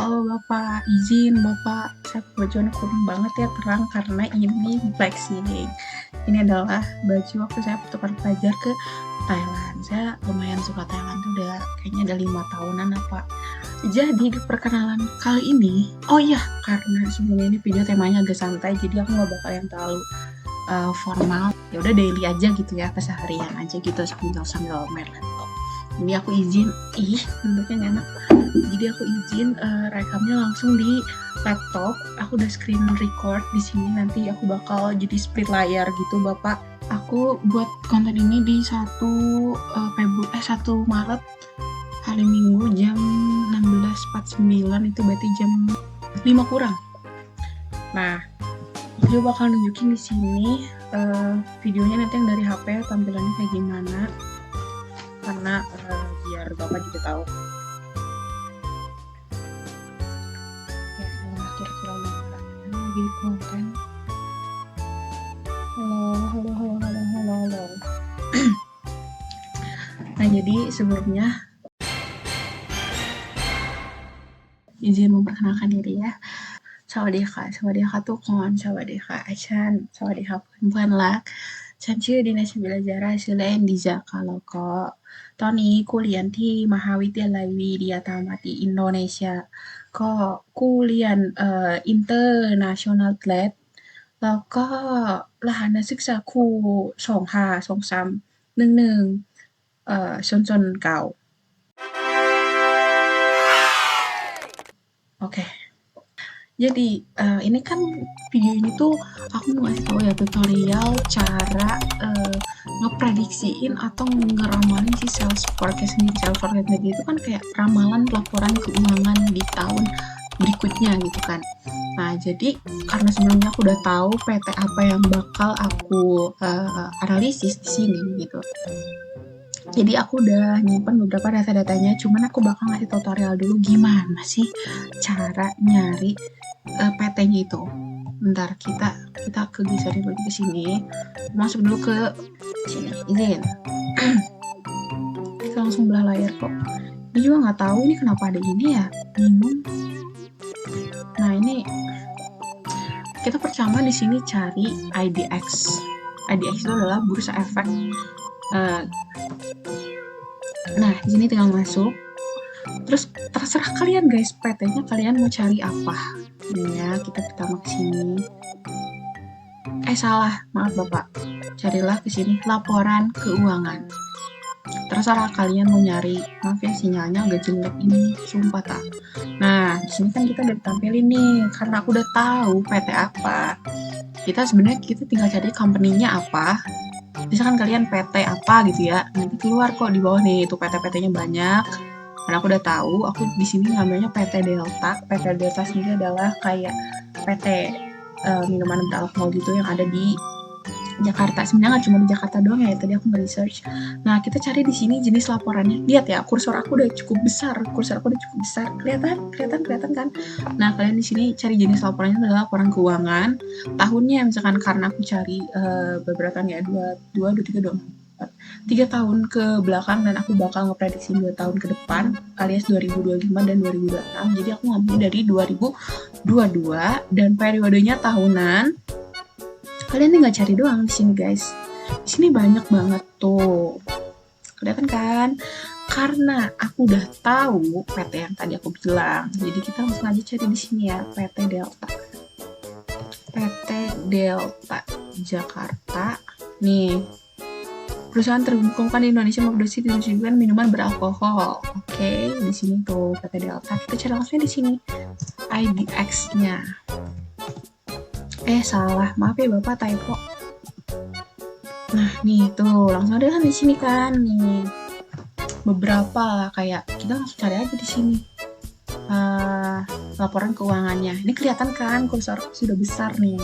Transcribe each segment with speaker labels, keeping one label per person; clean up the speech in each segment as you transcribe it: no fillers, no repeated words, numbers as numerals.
Speaker 1: Halo Bapak, izin Bapak, saya bajunya kurang banget ya terang karena ini Black Sea. Ini adalah baju waktu saya tukar pelajar ke Thailand. Saya lumayan suka Thailand tuh udah kayaknya ada 5 tahunan apa. Jadi di perkenalan kali ini, oh iya karena sebelumnya ini video temanya agak santai, jadi aku nggak bakal yang terlalu formal. Ya udah daily aja gitu ya, keseharian aja gitu sambil main laptop. Ini aku izin, bentuknya enak. Jadi aku izin rekamnya langsung di laptop. Aku udah screen record di sini. Nanti aku bakal jadi split layar gitu, Bapak. Aku buat konten ini di 1 Maret hari Minggu jam 16.49, itu berarti jam 5 kurang. Nah, aku bakal nunjukin di sini videonya nanti yang dari HP tampilannya kayak gimana. Karena biar Bapak juga tahu. Kira-kira lagi konten. Halo. Nah, jadi sebelumnya izin memperkenalkan diri ya. Sawadee-kaทุกคน Sawadee-ka ฉัน Sawadee-ka เพื่อนๆรัก ฉันชื่อดินาชวิลาจาราชื่อเล่นดิจาค่ะแล้วก็ตอนนี้กูเรียนที่มหาวิทยาลัยวีเดียตามติอินโดนีเซียก็กูเรียนinternational grad แล้วก็รหัสนักศึกษาคู่252311ชนเก่า Oke. Jadi ini kan video ini tuh aku mau ngasih tahu ya tutorial cara ngeprediksiin atau ngeramalin si sales forecast sendiri. Sales forecast sendiri itu kan kayak ramalan laporan keuangan di tahun berikutnya gitu kan. Nah, jadi karena sebelumnya aku udah tahu PT apa yang bakal aku analisis di sini gitu. Jadi aku udah nyimpen beberapa data-datanya, cuman aku bakal ngasih tutorial dulu gimana sih cara nyari PT-nya itu. Bentar, kita kegeserin lagi ke sini. Masuk dulu ke sini, izin. Kita langsung belah layar kok. Ini juga nggak tahu ini kenapa ada ini ya, bingung. Nah, ini kita pertama di sini cari IDX. IDX itu adalah bursa efek. Nah, di sini tinggal masuk. Terus terserah kalian guys, PT-nya kalian mau cari apa. Ini ya, kita pertama ke sini. Salah, maaf Bapak. Carilah ke sini laporan keuangan. Terserah kalian mau nyari. Maaf ya, sinyalnya agak jelek ini, sumpah tak. Nah, di sini kan kita udah tampilin nih, karena aku udah tahu PT apa. Kita tinggal cari company-nya apa. Misalkan kalian PT apa gitu ya, nanti keluar kok di bawah nih, itu PT-PT-nya banyak. Karena aku udah tahu, aku di sini ngambilnya PT Delta. PT Delta sendiri adalah kayak PT minuman beralkohol gitu yang ada di Jakarta. Sebenarnya nggak cuma di Jakarta doang ya, tadi aku nge-research. Nah, kita cari di sini jenis laporannya. Lihat ya, kursor aku udah cukup besar. Kelihatan kan? Nah, kalian di sini cari jenis laporannya adalah laporan keuangan. Tahunnya misalkan karena aku cari beberapa tahun ya, 3 tahun ke belakang, dan aku bakal ngeprediksi 2 tahun ke depan alias 2025 dan 2026. Jadi aku ngambil dari 2022 dan periodenya tahunan. Kalian tinggal cari doang di sini guys. Di sini banyak banget tuh. Kelihatan kan? Karena aku udah tahu PT yang tadi aku bilang. Jadi kita langsung aja cari di sini ya, PT Delta. PT Delta Jakarta. Nih. Perusahaan terbukukan di Indonesia memproduksi dan distribusikan minuman beralkohol. Oke, di sini tuh PT Delta. Kita cari langsung di sini IDX-nya. Salah, maaf ya Bapak, typo. Nah, nih tuh langsung ada kan di sini kan nih. Beberapa kayak kita langsung cari aja di sini. Laporan keuangannya. Ini kelihatan kan kursor sudah besar nih.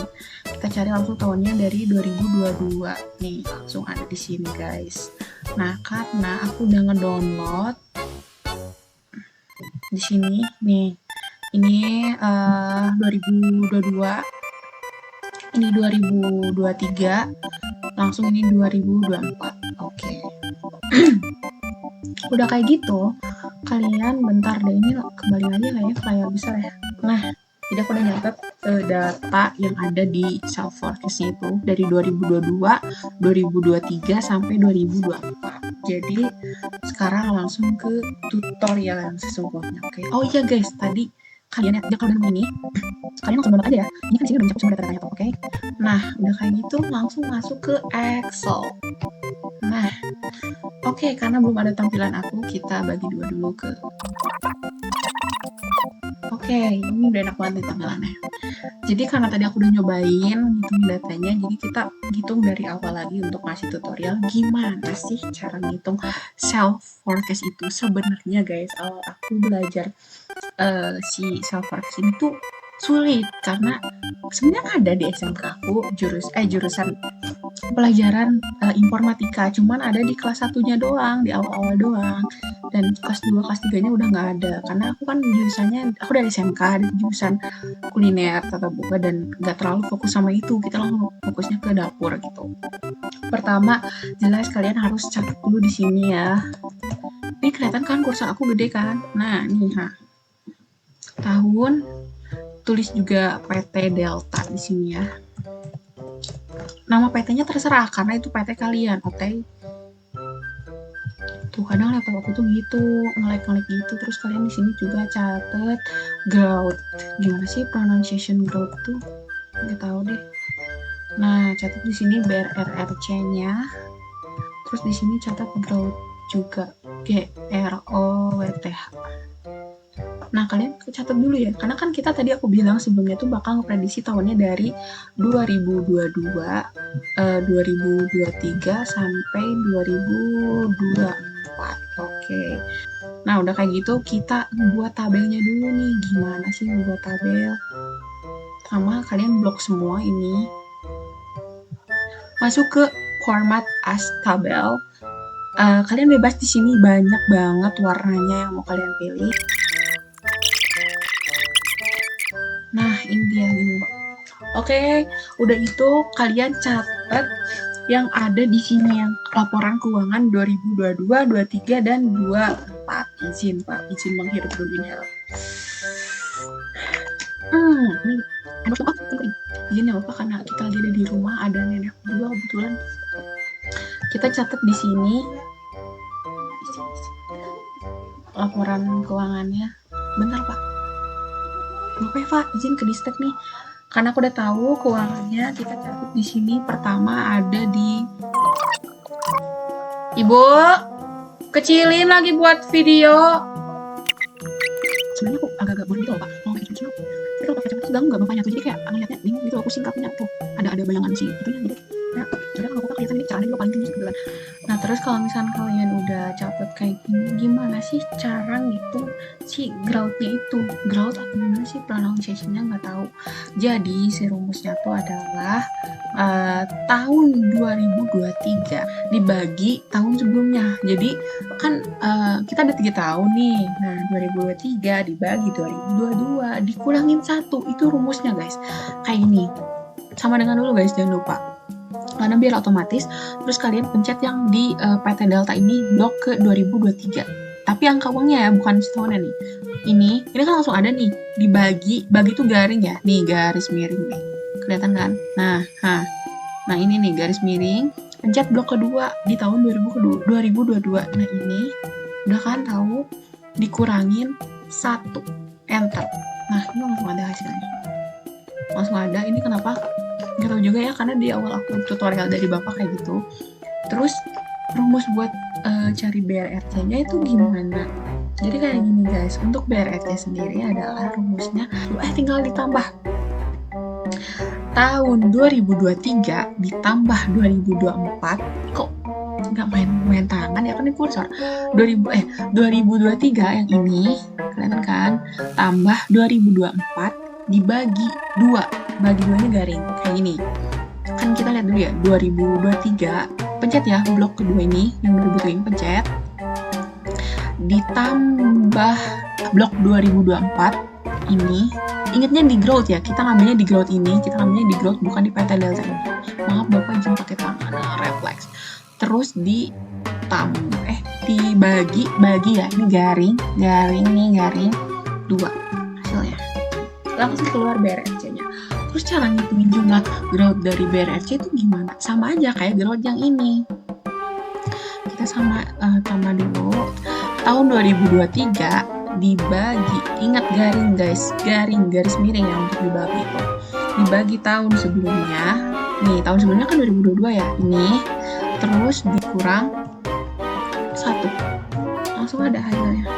Speaker 1: Kita cari langsung tahunnya dari 2022. Nih, langsung ada di sini, guys. Nah, karena aku udah ngedownload di sini nih. Ini 2022. Ini 2023. Langsung ini 2024. Oke. Udah kayak gitu, kalian bentar deh, ini kembali lagi kayaknya file besar ya. Nah, jadi aku udah nyatet data yang ada di self forecast itu dari 2022, 2023 sampai 2024. Jadi sekarang langsung ke tutorial yang sesungguhnya. Oke. Oh iya guys, tadi kalian ya kalau ini kalian langsung download aja ya. Ini kan di sini udah mencakup semua data-datanya tuh, oke? Nah, udah kayak gitu langsung masuk ke Excel. Nah, oke, karena belum ada tampilan aku, kita bagi dua dulu ke. Oke, ini udah enak banget nih tampilannya. Jadi karena tadi aku udah nyobain ngitung datanya, jadi kita hitung dari awal lagi untuk ngasih tutorial gimana sih cara ngitung self forecast itu. Sebenarnya guys, awal aku belajar si self forecast ini tuh sulit karena sebenarnya ada di SMK aku jurusan pelajaran informatika, cuman ada di kelas satunya doang, di awal-awal doang, dan kelas 2, kelas 3-nya udah nggak ada karena aku kan jurusannya, aku dari SMK di jurusan kuliner tata boga dan nggak terlalu fokus sama itu, kita langsung fokusnya ke dapur gitu. Pertama, jelas kalian harus catat dulu di sini ya. Ini kelihatan kan kursor aku gede kan? Nah, nih tahun, tulis juga PT Delta di sini ya. Nama PT-nya terserah karena itu PT kalian, oke? Tuh kadang laptop aku tuh gitu, nge-lag gitu. Terus kalian di sini juga catat growth. Gimana sih pronunciation growth tuh? Nggak tahu deh. Nah, catat di sini BRRC-nya. Terus di sini catat growth juga, GROWTH. Nah, kalian catat dulu ya, karena kan kita tadi aku bilang sebelumnya tuh bakal ngeprediksi tahunnya dari 2022, 2023 sampai 2024. Oke. Nah, udah kayak gitu kita buat tabelnya dulu nih. Gimana sih buat tabel? Sama kalian blok semua ini. Masuk ke format as tabel. Kalian bebas di sini, banyak banget warnanya yang mau kalian pilih. Nah, ini dia nih. Oke, udah itu kalian catat yang ada di sini yang laporan keuangan 2022, 23 dan 24. Izin Pak, izin menghirup dulu inhaler. Ini enak banget penting. Izin ya Bapak karena kita lagi ada di rumah, ada nenek juga kebetulan. Kita catat di sini laporan keuangannya. Bentar Pak. Oke Pak, izin ke distek nih. Karena aku udah tahu keuangannya, kita catat di sini. Pertama ada di Ibu, kecilin lagi buat video. Sebenarnya aku agak-agak bodoh gitu loh Pak. Mau kayak gitu. Tapi kalau pakai kacamata ganggu nggak bapaknya tuh. Jadi kayak ngeliatnya bingung gitu loh, pusing kakinya tuh. Ada bayangan sih itunya gitu. Ya, sebenarnya kalau kelihatan ini caranya juga paling tinggi gitu kan. Nah, terus kalau misalnya kalian udah catat kayak gini, gimana sih cara ngitung si growth-nya itu? Growth atau gimana sih pronunciation-nya nggak tahu. Jadi, si rumusnya tuh adalah tahun 2023 dibagi tahun sebelumnya. Jadi, kan kita ada 3 tahun nih. Nah, 2023 dibagi 2022 dikurangin 1. Itu rumusnya, guys. Kayak gini. Sama dengan dulu, guys, jangan lupa. Karena biar otomatis, terus kalian pencet yang di PT Delta ini blok ke 2023. Tapi angka uangnya ya, bukan setahunnya nih. Ini kan langsung ada nih, dibagi tuh garing ya, nih garis miring nih, kelihatan kan? Nah ini nih garis miring, pencet blok kedua di tahun 2022. Nah ini, udah kan tahu, dikurangin 1, enter. Nah ini langsung ada hasilnya. Langsung ada, ini kenapa? Gak tau juga ya, karena di awal aku tutorial dari bapak kayak gitu. Terus rumus buat cari BRRC-nya itu gimana? Jadi kayak gini guys, untuk BRRC sendiri adalah rumusnya tinggal ditambah tahun 2023 ditambah 2024. Kok nggak main tangan ya, kan ini kursor 2023 yang ini kelihatan kan, tambah 2024 dibagi 2, bagi 2-nya garing kayak gini. Kan kita lihat dulu ya, 2023 pencet ya blok kedua ini, yang 2023 ini pencet, ditambah blok 2024 ini. Ingatnya di growth ya, kita ngambilnya di growth ini, kita ngambilnya di growth bukan di PT Delta ini. Maaf bapak izin pakai tangan refleks. Terus bagi ya, ini garing nih, 2 hasilnya. Langsung keluar BRFC-nya. Terus cara ngitungin jumlah growth dari BRFC itu gimana? Sama aja kayak growth yang ini. Kita tambah dulu. Tahun 2023 dibagi, ingat garing guys, garis miring yang untuk dibagi itu. Dibagi tahun sebelumnya. Nih, tahun sebelumnya kan 2022 ya. Ini terus dikurang 1. Langsung ada hasilnya.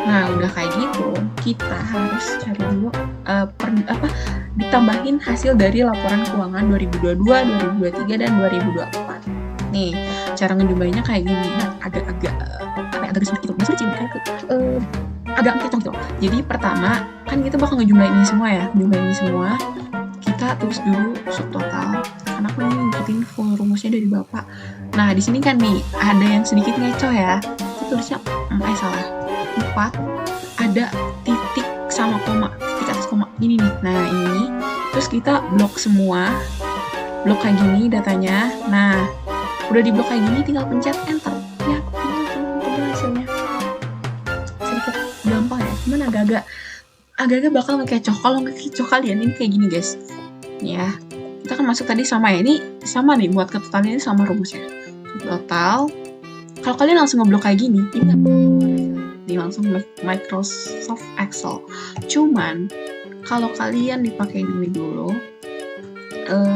Speaker 1: Nah, udah kayak gitu, kita harus cari dulu ditambahin hasil dari laporan keuangan 2022, 2023, dan 2024. Nih, cara ngejumlahinnya kayak gini. Nah, agak sedikit agak kecoh gitu. Jadi pertama, kan kita bakal ngejumlahin ini semua. Kita tulis dulu subtotal. Karena aku ini ngikutin full rumusnya dari Bapak. Nah, di sini kan nih ada yang sedikit ngecoh ya. Kita tulisnya 4, ada titik sama koma, titik atas koma ini nih. Nah, ini terus kita blok semua, blok kayak gini datanya. Nah, udah di blok kayak gini tinggal pencet enter ya, ini langsung hasilnya. Sedikit gampang ya, cuman agak-agak bakal ngekecoh. Kalau ngekecoh kalian ini kayak gini guys nih ya, kita kan masuk tadi sama ya, ini sama nih buat ketotalnya, ini sama rumusnya total. Kalau kalian langsung ngeblok kayak gini, ini langsung Microsoft Excel. Cuman kalau kalian dipakai ini dulu,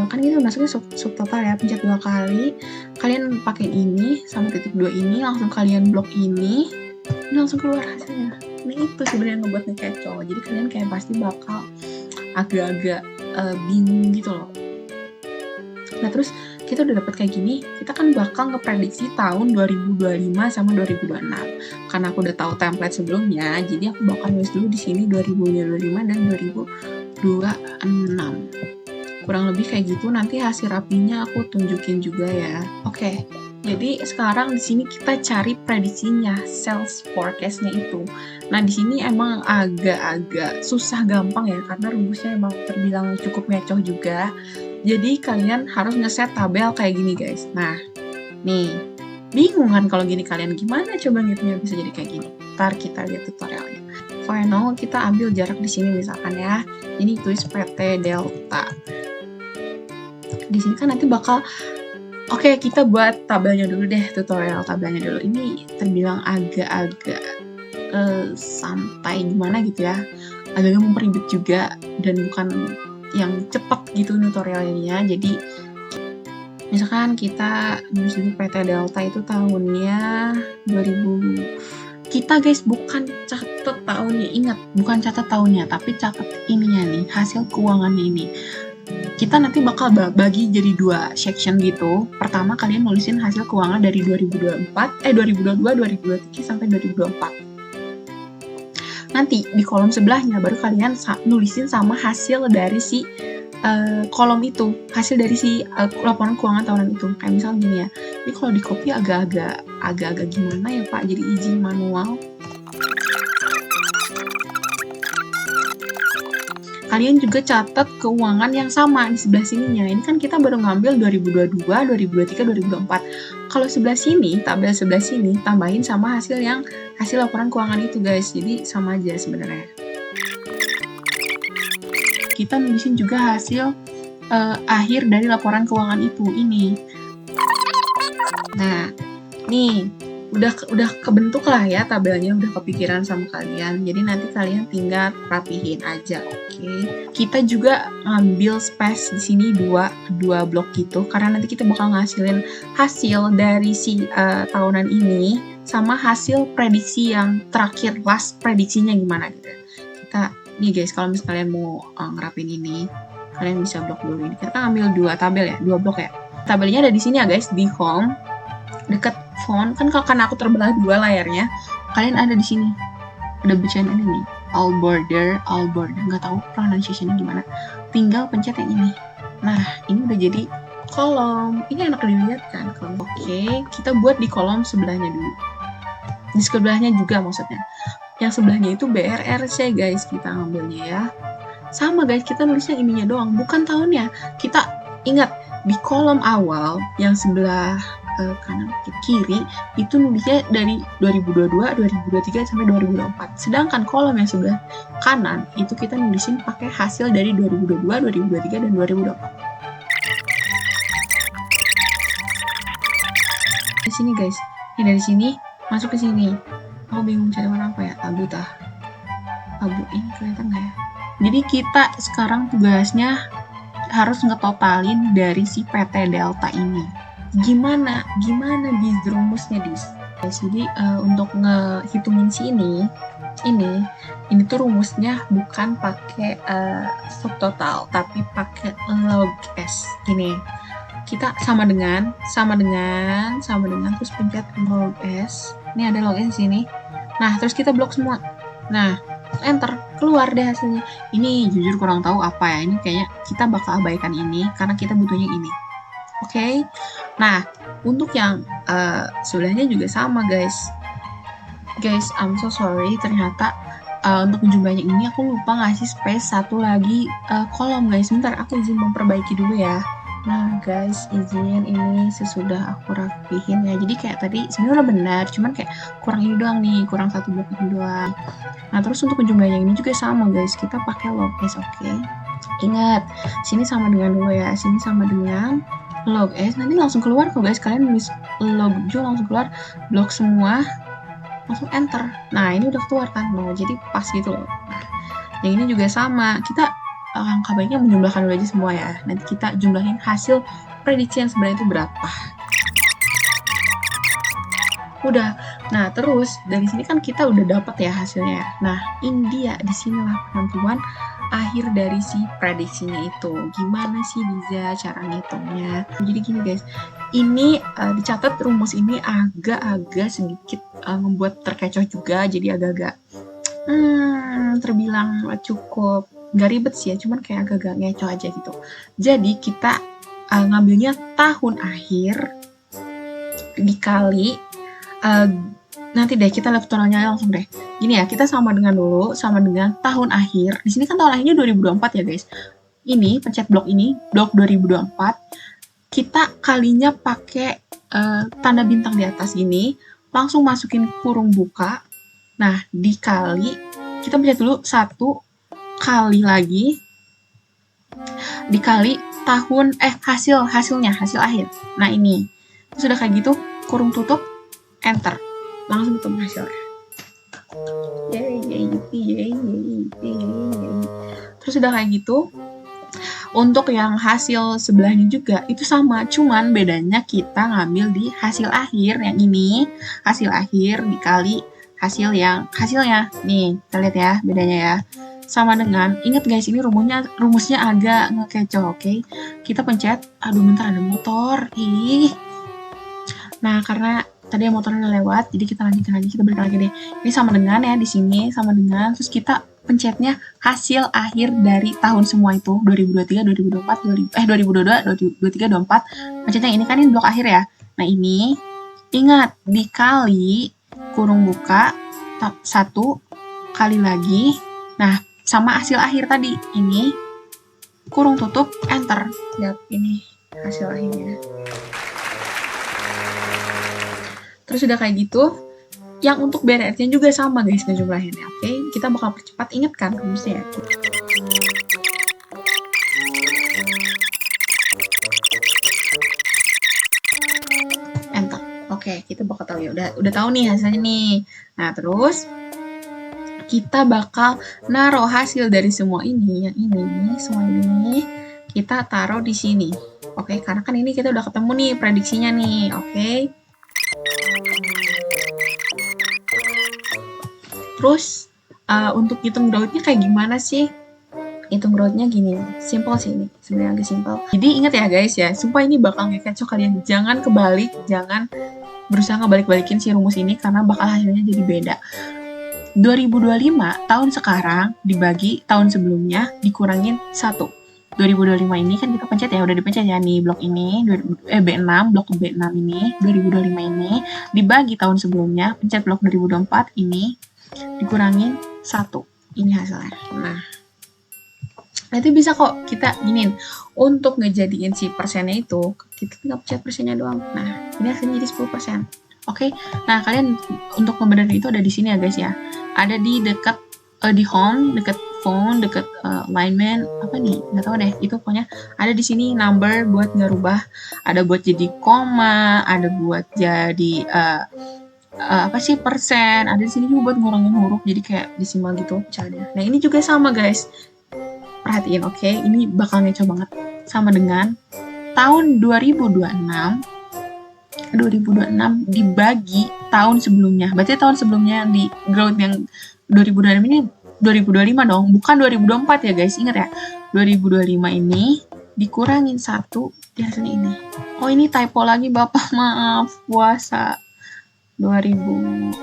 Speaker 1: kan kita masuknya subtotal ya, pencet 2 kali, kalian pakai ini sama titik 2 ini, langsung kalian blok ini langsung keluar hasilnya. Ini itu sebenarnya ngebuat ngekecoh. Jadi kalian kayak pasti bakal agak-agak bingung gitu loh. Nah, terus kita udah dapat kayak gini, kita kan bakal ngeprediksi tahun 2025 sama 2026. Karena aku udah tahu template sebelumnya, jadi aku bakal nulis dulu di sini 2025 dan 2026. Kurang lebih kayak gitu, nanti hasil rapinya aku tunjukin juga ya. Oke. Jadi sekarang di sini kita cari prediksinya, sales forecast-nya itu. Nah, di sini emang agak-agak susah gampang ya, karena rumusnya emang terbilang cukup ngecoh juga. Jadi kalian harus ngeset tabel kayak gini guys. Nah, nih, bingung kan kalau gini kalian gimana coba ngitungnya bisa jadi kayak gini. Ntar kita lihat tutorialnya. Final kita ambil jarak di sini misalkan ya. Ini tulis PT Delta. Di sini kan nanti bakal kita buat tabelnya dulu deh, tutorial tabelnya dulu. Ini terbilang agak-agak santai gimana gitu ya. Agak-agak memperibet juga dan bukan yang cepat gitu tutorialnya. Jadi misalkan kita nulis dulu PT Delta itu tahunnya 2000. Kita guys bukan catat tahunnya, ingat bukan catat tahunnya, tapi catat ininya nih, hasil keuangannya ini. Kita nanti bakal bagi jadi 2 section gitu. Pertama kalian nulisin hasil keuangan dari 2022, 2023 sampai 2024. Nanti di kolom sebelahnya baru kalian nulisin sama hasil dari si kolom itu, hasil dari si laporan keuangan tahunan itu. Kayak misal gini ya, ini kalau di copy agak-agak gimana ya Pak, jadi izin manual. Kalian juga catat keuangan yang sama di sebelah sininya. Ini kan kita baru ngambil 2022, 2023, 2024. Kalau sebelah sini, tabel sebelah sini, tambahin sama hasil laporan keuangan itu guys. Jadi sama aja sebenarnya. Kita nulisin juga hasil akhir dari laporan keuangan itu ini. Nah, nih udah kebentuk lah ya tabelnya, udah kepikiran sama kalian. Jadi nanti kalian tinggal rapihin aja, oke? Kita juga ngambil space di sini dua blok gitu, karena nanti kita bakal ngasilin hasil dari si tahunan ini sama hasil prediksi yang terakhir, last prediksinya gimana gitu. Kita nih guys, kalau misalnya kalian mau ngerapin ini, kalian bisa blok dulu ini. Kita ambil 2 tabel ya, 2 blok ya. Tabelnya ada di sini ya guys, di home deket font kan, karena aku terbelah 2 layarnya, kalian ada di sini ada bacaan ini nih, all border, nggak tahu pronunciation-nya gimana, tinggal pencet yang ini. Nah, ini udah jadi kolom, ini enak dilihat kan kolom. Oke, kita buat di kolom sebelahnya dulu, di sebelahnya juga maksudnya, yang sebelahnya itu BRRC guys, kita ngambilnya ya. Sama guys, kita nulisnya ininya doang, bukan tahunnya. Kita ingat di kolom awal yang sebelah kanan ke kiri itu nulisnya dari 2022, 2023 sampai 2024. Sedangkan kolom yang sebelah kanan itu kita nulisin pakai hasil dari 2022, 2023 dan 2024. Di sini guys, ini dari sini masuk ke sini. Aku bingung cari warna apa ya? Abu ini kelihatan nggak ya? Jadi kita sekarang tugasnya harus ngetotalin dari si PT Delta ini. Gimana di rumusnya dis? Jadi untuk ngehitungin si ini tuh rumusnya bukan pakai subtotal, tapi pakai log S. Gini, kita sama dengan terus pencet log S. Ini ada log S di sini. Nah, terus kita blok semua. Nah, enter, keluar deh hasilnya. Ini jujur kurang tahu apa ya. Ini kayaknya kita bakal abaikan ini karena kita butuhnya ini. Oke. Nah, untuk yang sebelahnya juga sama, guys. Guys, I'm so sorry. Ternyata untuk jumlahnya ini aku lupa ngasih space satu lagi kolom, guys. Bentar, aku izin memperbaiki dulu ya. Nah guys, izin ini sesudah aku rapihin ya. Jadi kayak tadi sebenarnya udah benar, cuman kayak kurang ini doang nih, kurang satu blok ini doang. Nah terus untuk jumlahnya ini juga sama guys, kita pakai log S, oke? Ingat, sini sama dengan dulu ya, sini sama dengan log S. Nanti langsung keluar kok guys, kalian nulis log juga langsung keluar, blok semua, langsung enter. Nah ini udah keluar kan, loh, jadi pas gitu loh. Nah, yang ini juga sama, kita angka baiknya menjumlahkan dulu aja semua ya. Nanti kita jumlahin hasil prediksi yang sebenarnya itu berapa. Udah. Nah, terus dari sini kan kita udah dapat ya hasilnya. Nah, ini dia di sinilah penentuan akhir dari si prediksinya itu. Gimana sih Diza cara ngitungnya? Jadi gini guys, ini dicatat rumus ini agak-agak sedikit membuat terkecoh juga. Jadi agak-agak terbilang cukup nggak ribet sih ya, cuman kayak agak-agak ngecoh aja gitu. Jadi kita ngambilnya tahun akhir dikali nanti deh kita lihat totalnya langsung deh. Gini ya, kita sama dengan tahun akhir. Di sini kan tahun akhirnya 2024 ya guys. Ini pencet blok ini, blok 2024. Kita kalinya pakai tanda bintang di atas gini, langsung masukin kurung buka. Nah, dikali, kita pencet dulu 1 kali lagi dikali tahun hasil akhir. Nah ini sudah kayak gitu, kurung tutup, enter, langsung ketemu hasilnya. Terus udah kayak gitu. Untuk yang hasil sebelahnya juga itu sama, cuman bedanya kita ngambil di hasil akhir yang ini, hasil akhir dikali hasilnya nih, kita lihat ya bedanya ya. Sama dengan, ingat guys, ini rumusnya agak ngekecoh, oke? Kita pencet, aduh bentar ada motor, Nah, karena tadi motornya lewat, jadi kita lanjutkan lagi, kita balik lagi deh. Ini sama dengan ya, di sini sama dengan, terus kita pencetnya hasil akhir dari tahun semua itu, 2023, 2024, 2022, 2023, 2024, pencetnya ini kan ini blok akhir ya. Nah ini, ingat, dikali kurung buka, 1 kali lagi, nah, sama hasil akhir tadi, ini kurung tutup, enter. Lihat ini hasil akhirnya. Terus udah kayak gitu, yang untuk BRT-nya juga sama guys ngejumlahinnya, oke? Kita bakal percepat, inget kan rumusnya ya. Enter. Oke, kita bakal tahu ya. Udah tahu nih hasilnya nih. Nah, terus kita bakal naruh hasil dari semua ini, semua ini kita taruh di sini. Oke, karena kan ini kita udah ketemu nih prediksinya nih, oke. Terus untuk hitung growth-nya kayak gimana sih? Hitung growth-nya gini, simple sih ini, sebenarnya agak simple. Jadi ingat ya guys ya, sumpah ini bakal ngekecoh kalian, jangan kebalik, jangan berusaha ngebalik-balikin si rumus ini karena bakal hasilnya jadi beda. 2025 tahun sekarang dibagi tahun sebelumnya dikurangin 1. 2025 ini kan kita pencet ya, udah dipencet ya nih blok ini, B6, blok B6 ini, 2025 ini dibagi tahun sebelumnya, pencet blok 2024 ini dikurangin 1. Ini hasilnya. Nah, nanti bisa kok kita giniin. Untuk ngejadiin si persennya itu, kita tinggal pencet persennya doang. Nah, Ini hasilnya jadi 10%. Oke, nah kalian untuk pembedahan itu ada di sini ya guys ya. Ada di dekat di home, dekat phone, dekat alignment, apa nih? Nggak tahu deh. Itu pokoknya ada di sini number buat ngerubah. Ada buat jadi koma, ada buat jadi apa sih persen. Ada di sini juga buat ngurangin huruf. Jadi kayak desimal gitu caranya. Nah ini juga sama guys. Perhatiin, oke? Ini bakal ngeco banget. Sama dengan tahun 2026 dibagi tahun sebelumnya. Berarti tahun sebelumnya yang di growth yang 2026 ini 2025 dong, bukan 2024 ya guys. Ingat ya, 2025 ini dikurangin 1 di hasilnya ini. Oh ini typo lagi Bapak, maaf. Puasa 2026.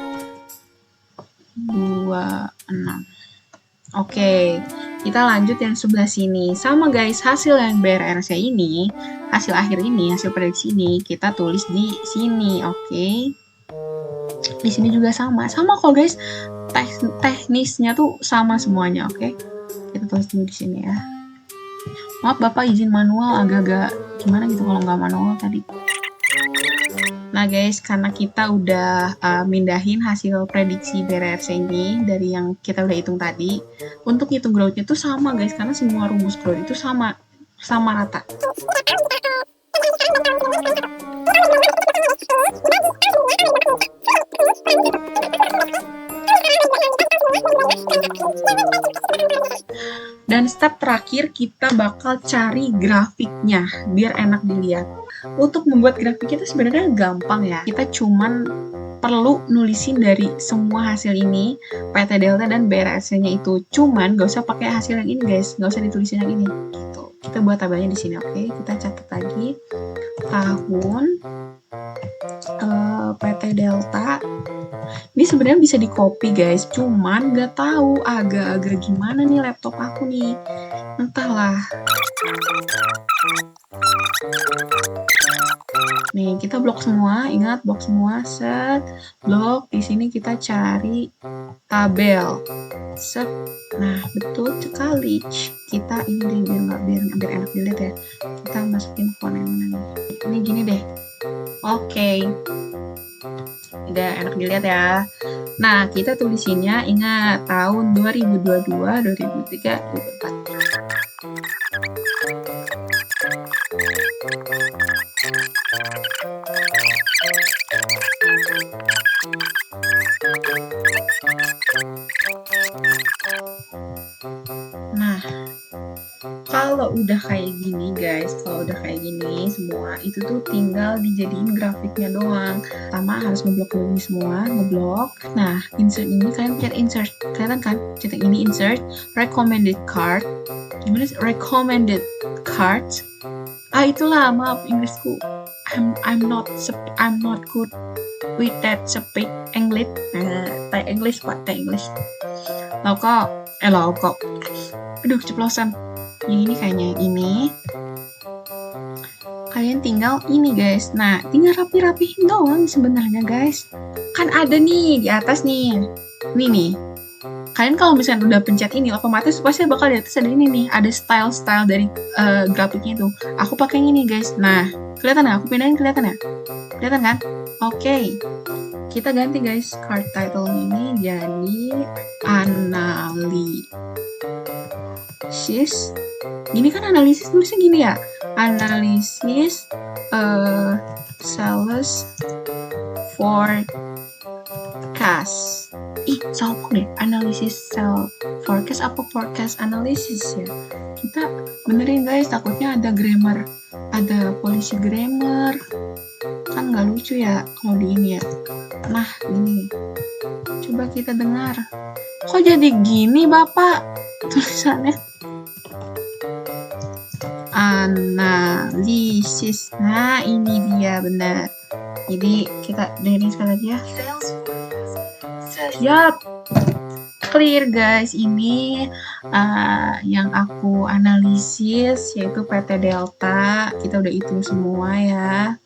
Speaker 1: Oke, kita lanjut yang sebelah sini. Sama guys, hasil yang BRRC ini, hasil akhir ini, hasil prediksi ini, kita tulis di sini, oke? Di sini juga sama. Sama kok guys, teknisnya tuh sama semuanya, oke? Kita tulis dulu di sini ya. Maaf Bapak izin manual, agak-agak gimana gitu kalau nggak manual tadi. Nah guys, karena kita udah mindahin hasil prediksi BRRC ini dari yang kita udah hitung tadi, untuk hitung growth-nya itu sama guys, karena semua rumus growth itu sama rata. Dan step terakhir kita bakal cari grafiknya biar enak dilihat. Untuk membuat grafik itu sebenarnya gampang ya. Kita cuman perlu nulisin dari semua hasil ini, PT Delta dan BRRC-nya itu. Cuman gak usah pakai hasil yang ini guys, gak usah ditulisin yang ini. Gitu. Kita buat tabelnya di sini, oke? Kita catat lagi tahun PT Delta. Ini sebenarnya bisa di copy guys, cuman gak tahu agak-agak gimana nih laptop aku nih. Entahlah. Nih, kita blok semua, ingat blok semua, set, blok. Di sini kita cari tabel. Set. Nah, betul sekali. Kita ini deh, biar enak dilihat ya. Kita masukin font yang mana nih. Ini gini deh. Oke. Udah enak dilihat ya. Nah, kita tulisinnya ingat tahun 2022, 2023, 2024. Nah, kalau udah kayak gini guys, kalau udah kayak gini semua, itu tuh tinggal dijadiin grafiknya doang. Pertama harus ngeblok dulu ini semua, ngeblok. Nah, insert ini kalian pencet insert, kelihatan kan? Cetak ini insert, recommended card. Gimana sih? Recommended cards. Itulah, maaf Inggrisku. I'm not good with that speak English. Tai English Pak, tai English. Lalu kok. Aduh, ceplosan. Yang ini kayaknya yang ini. Kalian tinggal ini guys. Nah, tinggal rapi-rapihin doang sebenarnya guys. Kan ada nih di atas nih. Ini nih. Kalian kalau misalnya udah pencet ini, otomatis pasti bakal di atas ada ini nih. Ada style-style dari grafiknya itu. Aku pakai ini guys. Nah, kelihatan ya? Aku pindahin, kelihatan ya? Kelihatan kan? Oke. Kita ganti guys card title ini jadi analisis. Ini kan analisis tulisnya gini ya. Analisis sales forecast. Salah deh. Analisis sales forecast apa forecast analysis ya? Kita benerin guys, takutnya ada grammar, ada polisi grammar. Kan nggak lucu ya kalau di ini ya. Nah, ini. Coba kita dengar. Kok jadi gini, Bapak? Tulisannya. Analisis. Nah, ini dia benar. Jadi, kita dengerin sekali lagi ya. Siap. Clear guys, ini yang aku analisis yaitu PT Delta. Kita udah hitung semua ya.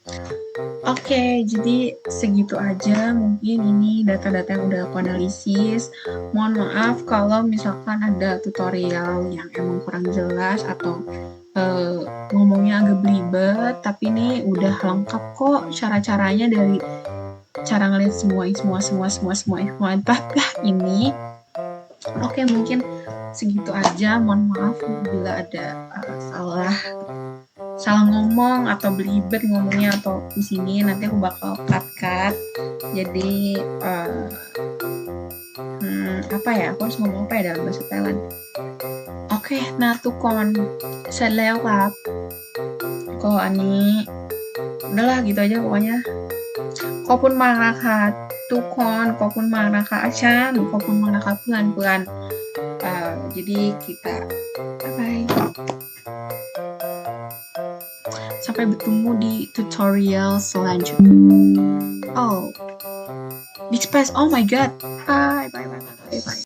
Speaker 1: Oke, jadi segitu aja mungkin ini data-data yang udah aku analisis. Mohon maaf kalau misalkan ada tutorial yang emang kurang jelas atau eee, ngomongnya agak belibet, tapi ini udah lengkap kok cara-caranya dari cara ngelihat semua ini. Oke, mungkin segitu aja. Mohon maaf bila ada salah ngomong atau belibet ngomongnya atau di sini. Nanti aku bakal cut. Jadi apa ya? Aku harus ngomong apa ya dalam bahasa Thailand? Oke, nah ทุกคนเสร็จแล้วครับก็อันนี้ udahlah gitu aja pokoknya. ขอบคุณมากนะคะทุกคนขอบคุณมากนะคะอาจารย์ขอบคุณมากนะคะเพื่อนjadi kita bye bye sampai bertemu di tutorial selanjutnya. Oh, big space, oh my god, bye bye bye bye bye.